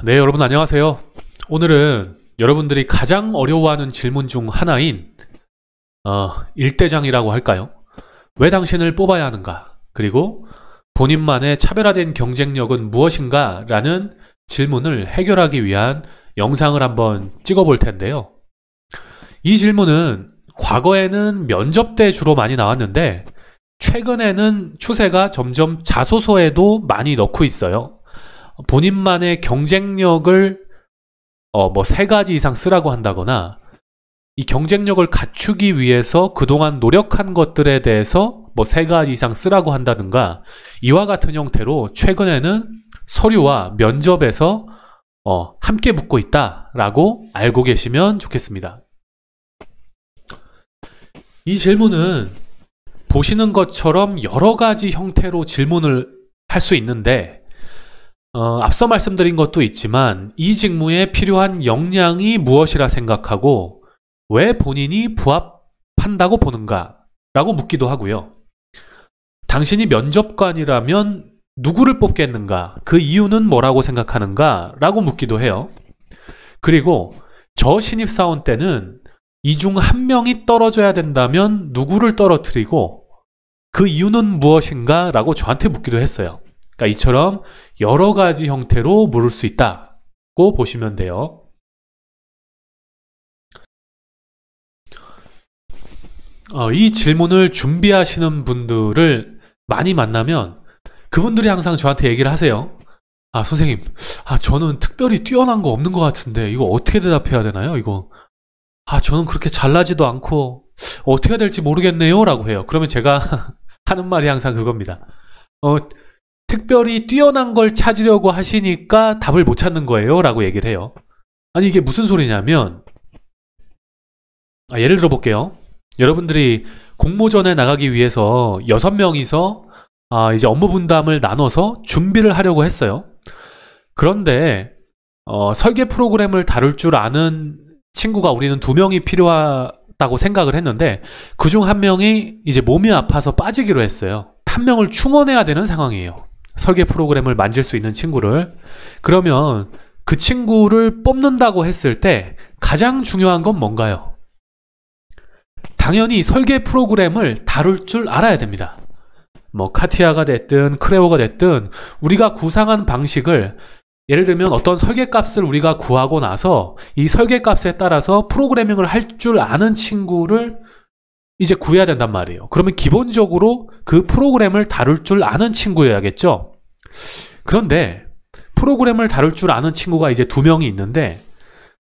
네, 여러분 안녕하세요. 오늘은 여러분들이 가장 어려워하는 질문 중 하나인 일대장이라고 할까요? 왜 당신을 뽑아야 하는가? 그리고 본인만의 차별화된 경쟁력은 무엇인가? 라는 질문을 해결하기 위한 영상을 한번 찍어볼 텐데요. 이 질문은 과거에는 면접 때 주로 많이 나왔는데 최근에는 추세가 점점 자소서에도 많이 넣고 있어요. 본인만의 경쟁력을 세 가지 이상 쓰라고 한다거나 이 경쟁력을 갖추기 위해서 그동안 노력한 것들에 대해서 세 가지 이상 쓰라고 한다든가 이와 같은 형태로 최근에는 서류와 면접에서 함께 붙고 있다라고 알고 계시면 좋겠습니다. 이 질문은 보시는 것처럼 여러 가지 형태로 질문을 할 수 있는데 앞서 말씀드린 것도 있지만 이 직무에 필요한 역량이 무엇이라 생각하고 왜 본인이 부합한다고 보는가 라고 묻기도 하고요. 당신이 면접관이라면 누구를 뽑겠는가, 그 이유는 뭐라고 생각하는가 라고 묻기도 해요. 그리고 저 신입사원 때는 이 중 한 명이 떨어져야 된다면 누구를 떨어뜨리고 그 이유는 무엇인가 라고 저한테 묻기도 했어요. 그러니까 이처럼 여러 가지 형태로 물을 수 있다고 보시면 돼요. 이 질문을 준비하시는 분들을 많이 만나면 그분들이 항상 저한테 얘기를 하세요. 선생님, 저는 특별히 뛰어난 거 없는 것 같은데 이거 어떻게 대답해야 되나요? 저는 그렇게 잘나지도 않고 어떻게 해야 될지 모르겠네요 라고 해요. 그러면 제가 하는 말이 항상 그겁니다. 특별히 뛰어난 걸 찾으려고 하시니까 답을 못 찾는 거예요 라고 얘기를 해요. 아니 이게 무슨 소리냐면 예를 들어 볼게요. 여러분들이 공모전에 나가기 위해서 6명이서 이제 업무 분담을 나눠서 준비를 하려고 했어요. 그런데 설계 프로그램을 다룰 줄 아는 친구가 우리는 2명이 필요하다고 생각을 했는데 그중 1명이 이제 몸이 아파서 빠지기로 했어요. 1명을 충원해야 되는 상황이에요. 설계 프로그램을 만질 수 있는 친구를. 그러면 그 친구를 뽑는다고 했을 때 가장 중요한 건 뭔가요? 당연히 설계 프로그램을 다룰 줄 알아야 됩니다. 카티아가 됐든 크레오가 됐든 우리가 구상한 방식을, 예를 들면 어떤 설계값을 우리가 구하고 나서 이 설계값에 따라서 프로그래밍을 할 줄 아는 친구를 이제 구해야 된단 말이에요. 그러면 기본적으로 그 프로그램을 다룰 줄 아는 친구여야겠죠. 그런데 프로그램을 다룰 줄 아는 친구가 이제 2명이 있는데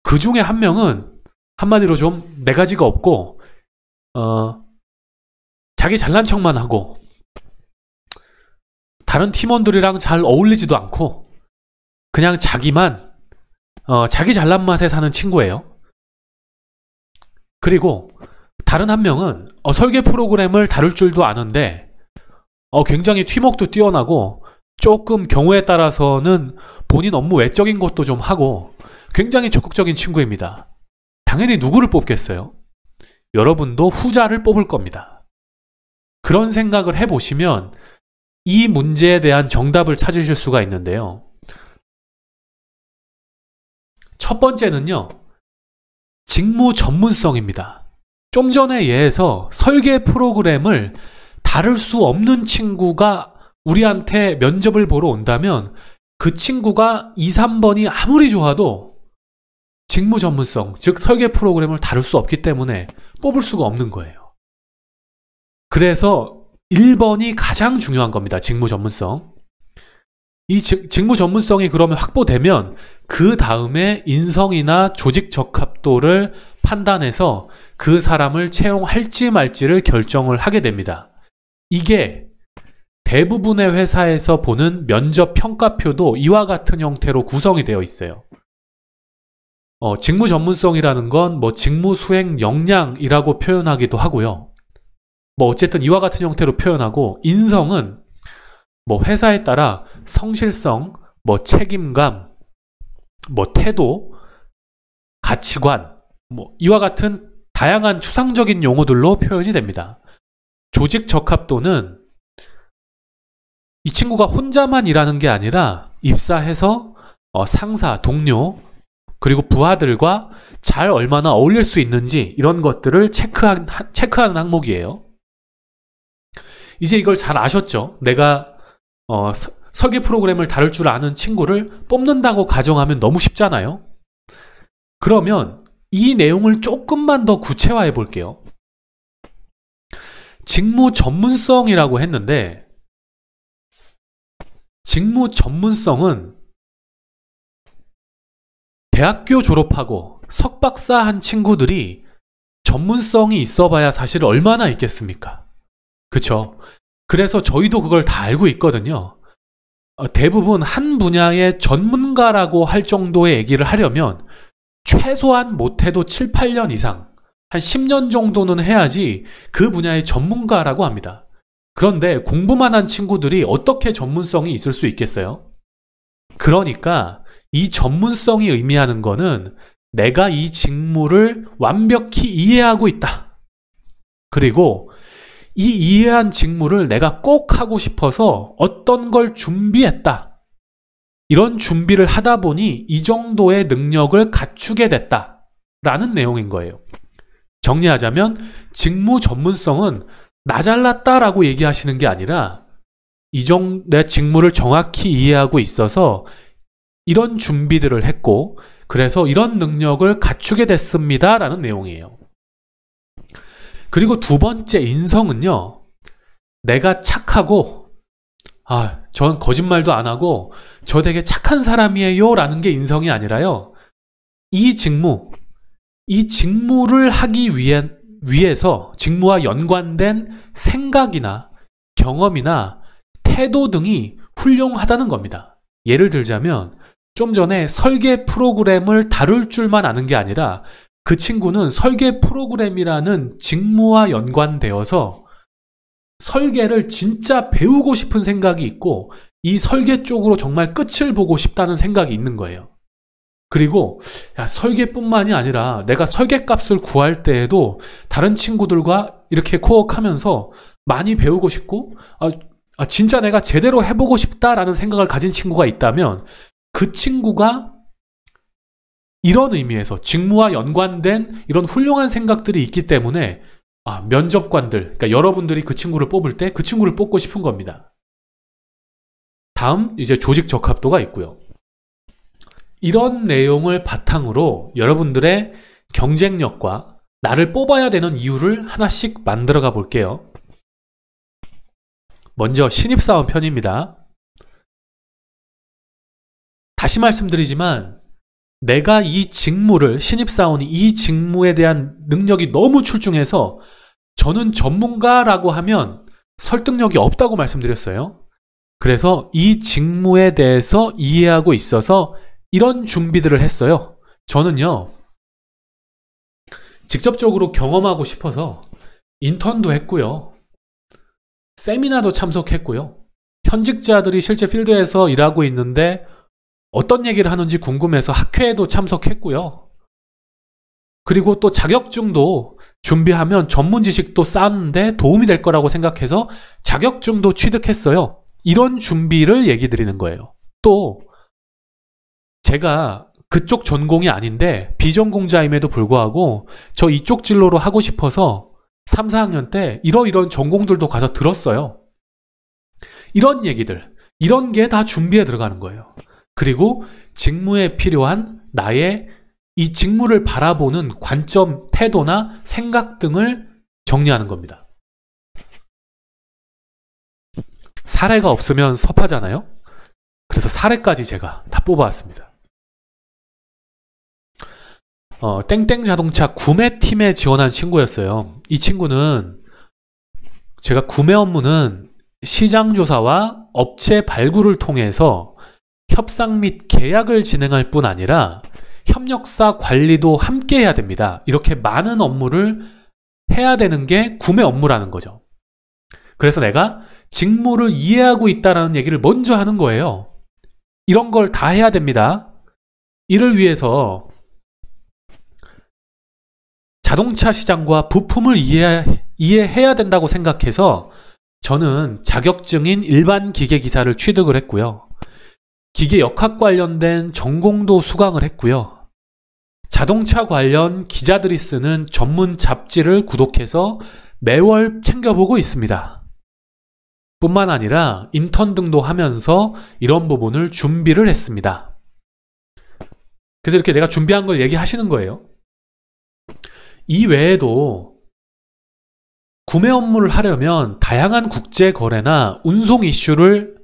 그 중에 1명은 한마디로 좀 네 가지가 없고 자기 잘난 척만 하고 다른 팀원들이랑 잘 어울리지도 않고 그냥 자기만 자기 잘난 맛에 사는 친구예요. 그리고 다른 1명은 설계 프로그램을 다룰 줄도 아는데 굉장히 팀워크도 뛰어나고 조금 경우에 따라서는 본인 업무 외적인 것도 좀 하고 굉장히 적극적인 친구입니다. 당연히 누구를 뽑겠어요? 여러분도 후자를 뽑을 겁니다. 그런 생각을 해보시면 이 문제에 대한 정답을 찾으실 수가 있는데요. 첫 번째는요, 직무 전문성입니다. 좀 전에 예에서 설계 프로그램을 다룰 수 없는 친구가 우리한테 면접을 보러 온다면 그 친구가 2, 3번이 아무리 좋아도 직무 전문성, 즉 설계 프로그램을 다룰 수 없기 때문에 뽑을 수가 없는 거예요. 그래서 1번이 가장 중요한 겁니다. 직무 전문성. 이 직무 전문성이 그러면 확보되면 그 다음에 인성이나 조직 적합도를 판단해서 그 사람을 채용할지 말지를 결정을 하게 됩니다. 이게 대부분의 회사에서 보는 면접 평가표도 이와 같은 형태로 구성이 되어 있어요. 직무 전문성이라는 건 직무 수행 역량이라고 표현하기도 하고요. 어쨌든 이와 같은 형태로 표현하고, 인성은 회사에 따라 성실성, 책임감, 태도, 가치관, 이와 같은 다양한 추상적인 용어들로 표현이 됩니다. 조직 적합도는 이 친구가 혼자만 일하는 게 아니라 입사해서 상사, 동료, 그리고 부하들과 잘 얼마나 어울릴 수 있는지 이런 것들을 체크하는 항목이에요. 이제 이걸 잘 아셨죠? 내가 설계 프로그램을 다룰 줄 아는 친구를 뽑는다고 가정하면 너무 쉽잖아요. 그러면 이 내용을 조금만 더 구체화해 볼게요. 직무 전문성이라고 했는데, 직무 전문성은 대학교 졸업하고 석박사 한 친구들이 전문성이 있어봐야 사실 얼마나 있겠습니까? 그쵸? 그래서 저희도 그걸 다 알고 있거든요. 대부분 한 분야의 전문가라고 할 정도의 얘기를 하려면 최소한 못해도 7, 8년 이상, 한 10년 정도는 해야지 그 분야의 전문가라고 합니다. 그런데 공부만 한 친구들이 어떻게 전문성이 있을 수 있겠어요? 그러니까 이 전문성이 의미하는 거는 내가 이 직무를 완벽히 이해하고 있다. 그리고 이 이해한 직무를 내가 꼭 하고 싶어서 어떤 걸 준비했다. 이런 준비를 하다 보니 이 정도의 능력을 갖추게 됐다. 라는 내용인 거예요. 정리하자면 직무 전문성은 나 잘났다라고 얘기하시는 게 아니라 내 직무를 정확히 이해하고 있어서 이런 준비들을 했고 그래서 이런 능력을 갖추게 됐습니다. 라는 내용이에요. 그리고 두 번째 인성은요. 내가 착하고 전 거짓말도 안 하고 저 되게 착한 사람이에요 라는 게 인성이 아니라요. 이 직무를 하기 위해서 직무와 연관된 생각이나 경험이나 태도 등이 훌륭하다는 겁니다. 예를 들자면 좀 전에 설계 프로그램을 다룰 줄만 아는 게 아니라 그 친구는 설계 프로그램이라는 직무와 연관되어서 설계를 진짜 배우고 싶은 생각이 있고 이 설계 쪽으로 정말 끝을 보고 싶다는 생각이 있는 거예요. 그리고 설계뿐만이 아니라 내가 설계값을 구할 때에도 다른 친구들과 이렇게 코어하면서 많이 배우고 싶고 진짜 내가 제대로 해보고 싶다라는 생각을 가진 친구가 있다면 그 친구가 이런 의미에서 직무와 연관된 이런 훌륭한 생각들이 있기 때문에 면접관들, 그러니까 여러분들이 그 친구를 뽑을 때 그 친구를 뽑고 싶은 겁니다. 다음 이제 조직 적합도가 있고요. 이런 내용을 바탕으로 여러분들의 경쟁력과 나를 뽑아야 되는 이유를 하나씩 만들어가 볼게요. 먼저 신입사원 편입니다. 다시 말씀드리지만 내가 이 직무를 신입사원이 이 직무에 대한 능력이 너무 출중해서 저는 전문가라고 하면 설득력이 없다고 말씀드렸어요. 그래서 이 직무에 대해서 이해하고 있어서 이런 준비들을 했어요. 저는요, 직접적으로 경험하고 싶어서 인턴도 했고요. 세미나도 참석했고요. 현직자들이 실제 필드에서 일하고 있는데 어떤 얘기를 하는지 궁금해서 학회에도 참석했고요. 그리고 또 자격증도 준비하면 전문 지식도 쌓는데 도움이 될 거라고 생각해서 자격증도 취득했어요. 이런 준비를 얘기 드리는 거예요. 또 제가 그쪽 전공이 아닌데 비전공자임에도 불구하고 저 이쪽 진로로 하고 싶어서 3, 4학년 때 이런 전공들도 가서 들었어요. 이런 얘기들, 이런 게 다 준비에 들어가는 거예요. 그리고 직무에 필요한 나의 이 직무를 바라보는 관점, 태도나 생각 등을 정리하는 겁니다. 사례가 없으면 섭하잖아요. 그래서 사례까지 제가 다 뽑아왔습니다. 땡땡 자동차 구매팀에 지원한 친구였어요. 이 친구는 제가 구매 업무는 시장 조사와 업체 발굴을 통해서 협상 및 계약을 진행할 뿐 아니라 협력사 관리도 함께 해야 됩니다. 이렇게 많은 업무를 해야 되는 게 구매 업무라는 거죠. 그래서 내가 직무를 이해하고 있다는 얘기를 먼저 하는 거예요. 이런 걸 다 해야 됩니다. 이를 위해서 자동차 시장과 부품을 이해해야 된다고 생각해서 저는 자격증인 일반 기계기사를 취득을 했고요. 기계 역학 관련된 전공도 수강을 했고요. 자동차 관련 기자들이 쓰는 전문 잡지를 구독해서 매월 챙겨보고 있습니다. 뿐만 아니라 인턴 등도 하면서 이런 부분을 준비를 했습니다. 그래서 이렇게 내가 준비한 걸 얘기하시는 거예요. 이 외에도 구매 업무를 하려면 다양한 국제 거래나 운송 이슈를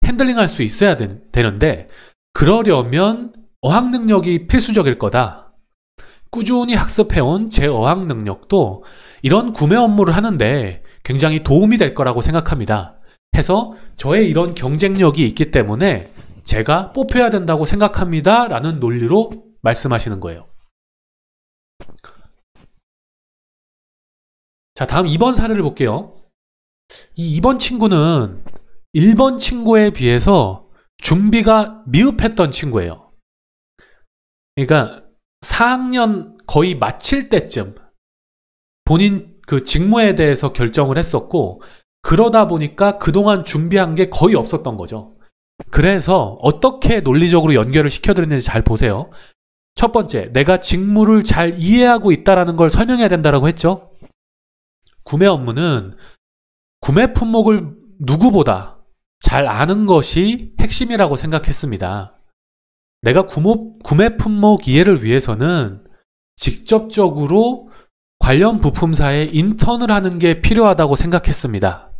핸들링할 수 있어야 되는데 그러려면 어학 능력이 필수적일 거다. 꾸준히 학습해온 제 어학 능력도 이런 구매 업무를 하는데 굉장히 도움이 될 거라고 생각합니다. 해서 저의 이런 경쟁력이 있기 때문에 제가 뽑혀야 된다고 생각합니다. 라는 논리로 말씀하시는 거예요. 자, 다음 2번 사례를 볼게요. 이 2번 친구는 1번 친구에 비해서 준비가 미흡했던 친구예요. 그러니까 4학년 거의 마칠 때쯤 본인 그 직무에 대해서 결정을 했었고 그러다 보니까 그동안 준비한 게 거의 없었던 거죠. 그래서 어떻게 논리적으로 연결을 시켜드렸는지 잘 보세요. 첫 번째, 내가 직무를 잘 이해하고 있다는 걸 설명해야 된다고 했죠. 구매 업무는 구매 품목을 누구보다 잘 아는 것이 핵심이라고 생각했습니다. 내가 구매 품목 이해를 위해서는 직접적으로 관련 부품사에 인턴을 하는 게 필요하다고 생각했습니다.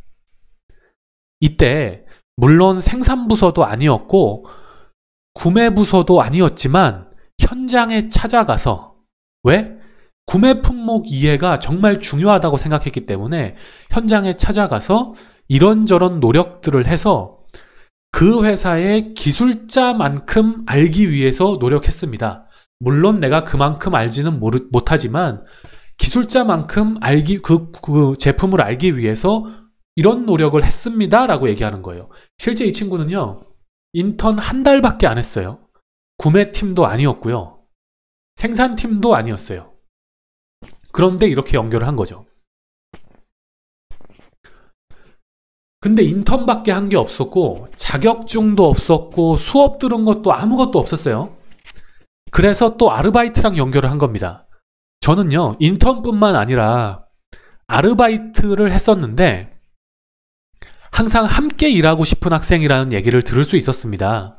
이때 물론 생산부서도 아니었고 구매부서도 아니었지만 현장에 찾아가서 왜? 구매 품목 이해가 정말 중요하다고 생각했기 때문에 현장에 찾아가서 이런저런 노력들을 해서 그 회사의 기술자만큼 알기 위해서 노력했습니다. 물론 내가 그만큼 알지는 못하지만 기술자만큼 그 제품을 알기 위해서 이런 노력을 했습니다. 라고 얘기하는 거예요. 실제 이 친구는요, 인턴 한 달밖에 안 했어요. 구매팀도 아니었고요. 생산팀도 아니었어요. 그런데 이렇게 연결을 한 거죠. 근데 인턴밖에 한 게 없었고 자격증도 없었고 수업 들은 것도 아무것도 없었어요. 그래서 또 아르바이트랑 연결을 한 겁니다. 저는요, 인턴뿐만 아니라 아르바이트를 했었는데 항상 함께 일하고 싶은 학생이라는 얘기를 들을 수 있었습니다.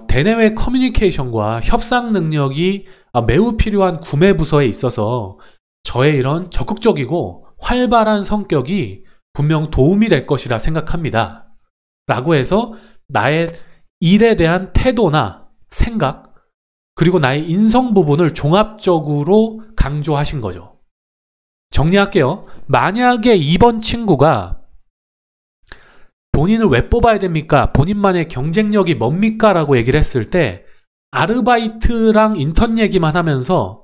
대내외 커뮤니케이션과 협상 능력이 매우 필요한 구매 부서에 있어서 저의 이런 적극적이고 활발한 성격이 분명 도움이 될 것이라 생각합니다. 라고 해서 나의 일에 대한 태도나 생각, 그리고 나의 인성 부분을 종합적으로 강조하신 거죠. 정리할게요. 만약에 2번 친구가 본인을 왜 뽑아야 됩니까? 본인만의 경쟁력이 뭡니까? 라고 얘기를 했을 때 아르바이트랑 인턴 얘기만 하면서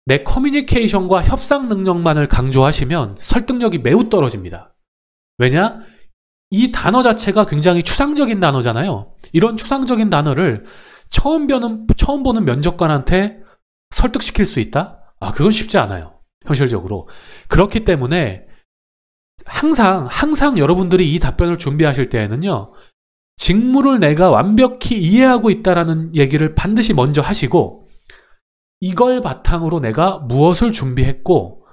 내 커뮤니케이션과 협상 능력만을 강조하시면 설득력이 매우 떨어집니다. 왜냐? 이 단어 자체가 굉장히 추상적인 단어잖아요. 이런 추상적인 단어를 처음 보는 면접관한테 설득시킬 수 있다? 그건 쉽지 않아요. 현실적으로. 그렇기 때문에 항상 여러분들이 이 답변을 준비하실 때에는요, 직무를 내가 완벽히 이해하고 있다라는 얘기를 반드시 먼저 하시고 이걸 바탕으로 내가 무엇을 준비했고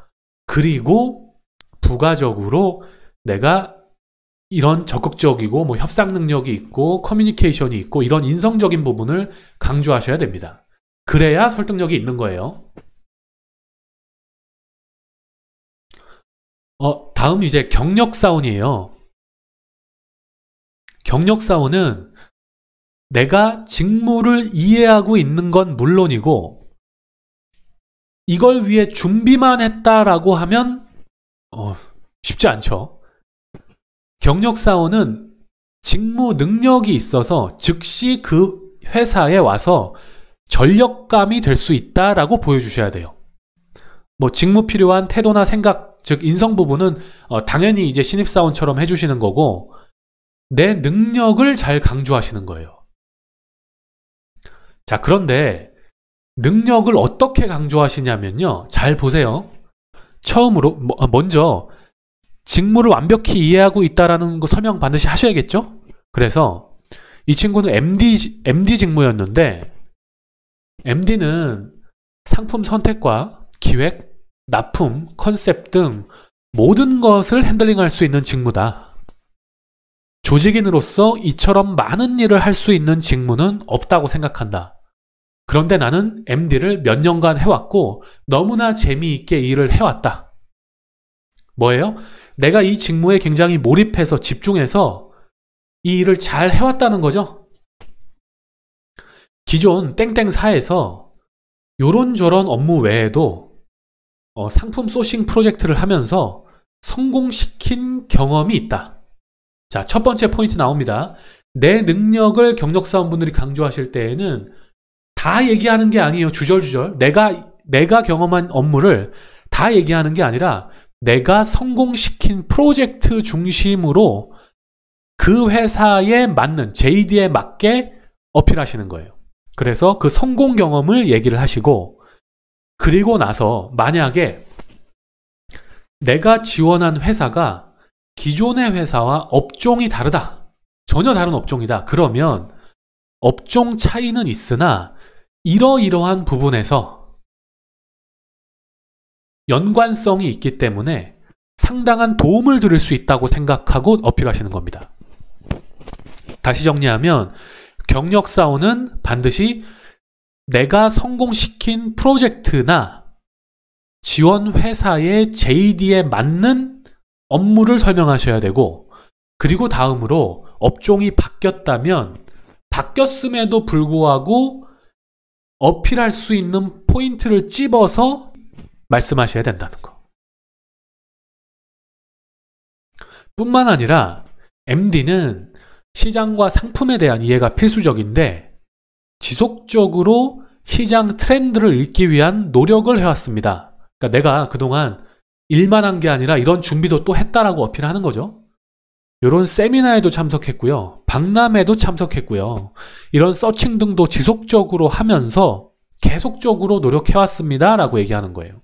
그리고 부가적으로 내가 이런 적극적이고 협상 능력이 있고 커뮤니케이션이 있고 이런 인성적인 부분을 강조하셔야 됩니다. 그래야 설득력이 있는 거예요. 다음 이제 경력사원이에요. 경력사원은 내가 직무를 이해하고 있는 건 물론이고 이걸 위해 준비만 했다라고 하면 쉽지 않죠. 경력사원은 직무 능력이 있어서 즉시 그 회사에 와서 전력감이 될 수 있다라고 보여주셔야 돼요. 직무 필요한 태도나 생각, 즉 인성 부분은 당연히 이제 신입사원처럼 해주시는 거고 내 능력을 잘 강조하시는 거예요. 자, 그런데 능력을 어떻게 강조하시냐면요. 잘 보세요. 처음으로 먼저 직무를 완벽히 이해하고 있다라는 거 설명 반드시 하셔야겠죠? 그래서 이 친구는 MD 직무였는데 MD는 상품 선택과 기획, 납품, 컨셉 등 모든 것을 핸들링할 수 있는 직무다. 조직인으로서 이처럼 많은 일을 할 수 있는 직무는 없다고 생각한다. 그런데 나는 MD를 몇 년간 해왔고 너무나 재미있게 일을 해왔다. 뭐예요? 내가 이 직무에 굉장히 몰입해서 집중해서 이 일을 잘 해왔다는 거죠. 기존 땡땡사에서 요런저런 업무 외에도 상품 소싱 프로젝트를 하면서 성공시킨 경험이 있다. 자, 첫 번째 포인트 나옵니다. 내 능력을 경력사원분들이 강조하실 때에는 다 얘기하는 게 아니에요. 주절주절. 내가 경험한 업무를 다 얘기하는 게 아니라 내가 성공시킨 프로젝트 중심으로 그 회사에 맞는 JD에 맞게 어필하시는 거예요. 그래서 그 성공 경험을 얘기를 하시고, 그리고 나서 만약에 내가 지원한 회사가 기존의 회사와 업종이 다르다. 전혀 다른 업종이다. 그러면 업종 차이는 있으나 이러이러한 부분에서 연관성이 있기 때문에 상당한 도움을 드릴 수 있다고 생각하고 어필하시는 겁니다. 다시 정리하면 경력사원은 반드시 내가 성공시킨 프로젝트나 지원 회사의 JD에 맞는 업무를 설명하셔야 되고, 그리고 다음으로 업종이 바뀌었다면 바뀌었음에도 불구하고 어필할 수 있는 포인트를 찝어서 말씀하셔야 된다는 거. 뿐만 아니라 MD는 시장과 상품에 대한 이해가 필수적인데 지속적으로 시장 트렌드를 읽기 위한 노력을 해왔습니다. 그러니까 내가 그동안 일만 한 게 아니라 이런 준비도 또 했다라고 어필하는 거죠. 이런 세미나에도 참석했고요. 박람회도 참석했고요. 이런 서칭 등도 지속적으로 하면서 계속적으로 노력해왔습니다 라고 얘기하는 거예요.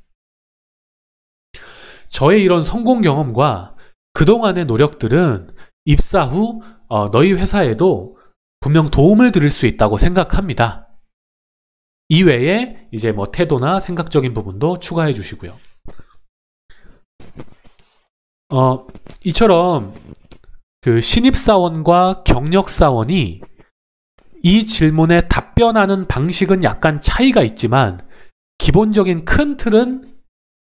저의 이런 성공 경험과 그동안의 노력들은 입사 후 너희 회사에도 분명 도움을 드릴 수 있다고 생각합니다. 이외에 이제 뭐 태도나 생각적인 부분도 추가해 주시고요. 이처럼 그 신입사원과 경력사원이 이 질문에 답변하는 방식은 약간 차이가 있지만 기본적인 큰 틀은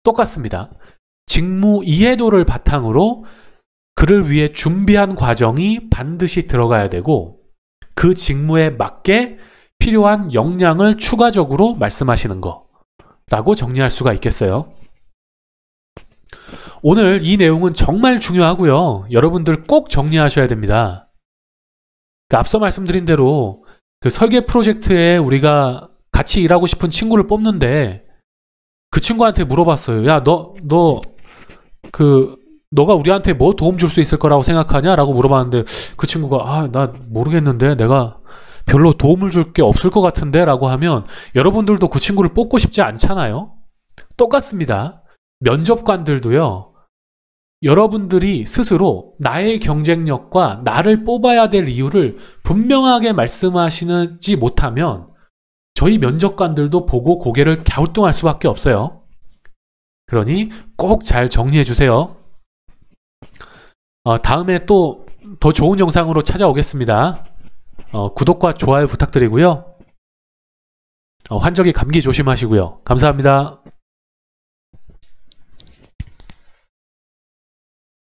똑같습니다. 직무 이해도를 바탕으로 그를 위해 준비한 과정이 반드시 들어가야 되고 그 직무에 맞게 필요한 역량을 추가적으로 말씀하시는 거라고 정리할 수가 있겠어요. 오늘 이 내용은 정말 중요하고요. 여러분들 꼭 정리하셔야 됩니다. 앞서 말씀드린 대로 그 설계 프로젝트에 우리가 같이 일하고 싶은 친구를 뽑는데 그 친구한테 물어봤어요. 야, 너가 우리한테 뭐 도움 줄 수 있을 거라고 생각하냐? 라고 물어봤는데 그 친구가 나 모르겠는데 내가 별로 도움을 줄 게 없을 것 같은데 라고 하면 여러분들도 그 친구를 뽑고 싶지 않잖아요. 똑같습니다. 면접관들도요. 여러분들이 스스로 나의 경쟁력과 나를 뽑아야 될 이유를 분명하게 말씀하시지 못하면 저희 면접관들도 보고 고개를 갸우뚱할 수밖에 없어요. 그러니 꼭 잘 정리해 주세요. 다음에 또 더 좋은 영상으로 찾아오겠습니다. 구독과 좋아요 부탁드리고요. 환절기 감기 조심하시고요. 감사합니다.